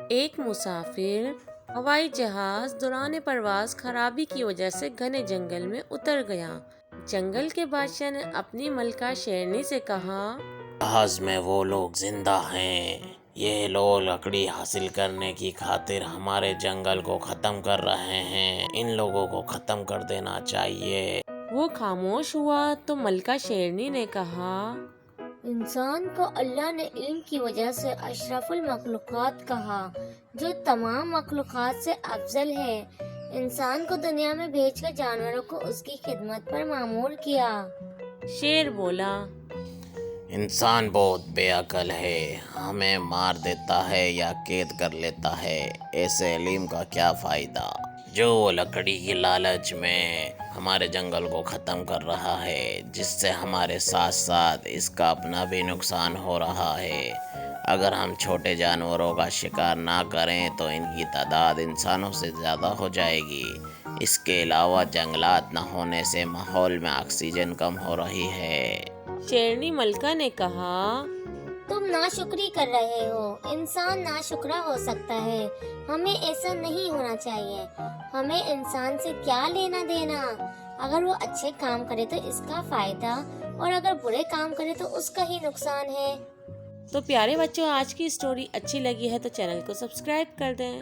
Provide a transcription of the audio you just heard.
ایک مسافر ہوائی جہاز دوران پرواز خرابی کی وجہ سے گھنے جنگل میں اتر گیا۔ جنگل کے بادشاہ نے اپنی ملکہ شیرنی سے کہا، جہاز میں وہ لوگ زندہ ہیں، یہ لوگ لکڑی حاصل کرنے کی خاطر ہمارے جنگل کو ختم کر رہے ہیں، ان لوگوں کو ختم کر دینا چاہیے۔ وہ خاموش ہوا تو ملکہ شیرنی نے کہا، انسان کو اللہ نے علم کی وجہ سے اشرف المخلوقات کہا، جو تمام مخلوقات سے افضل ہے۔ انسان کو دنیا میں بھیج کر جانوروں کو اس کی خدمت پر مامور کیا۔ شیر بولا، انسان بہت بے عقل ہے، ہمیں مار دیتا ہے یا قید کر لیتا ہے، ایسے علم کا کیا فائدہ جو وہ لکڑی کی لالچ میں ہمارے جنگل کو ختم کر رہا ہے، جس سے ہمارے ساتھ ساتھ اس کا اپنا بھی نقصان ہو رہا ہے۔ اگر ہم چھوٹے جانوروں کا شکار نہ کریں تو ان کی تعداد انسانوں سے زیادہ ہو جائے گی۔ اس کے علاوہ جنگلات نہ ہونے سے ماحول میں آکسیجن کم ہو رہی ہے۔ شیرنی ملکہ نے کہا، تم ناشکری کر رہے ہو، انسان ناشکرا ہو سکتا ہے، ہمیں ایسا نہیں ہونا چاہیے۔ ہمیں انسان سے کیا لینا دینا؟ اگر وہ اچھے کام کرے تو اس کا فائدہ، اور اگر برے کام کرے تو اس کا ہی نقصان ہے۔ تو پیارے بچوں، آج کی اسٹوری اچھی لگی ہے تو چینل کو سبسکرائب کر دیں۔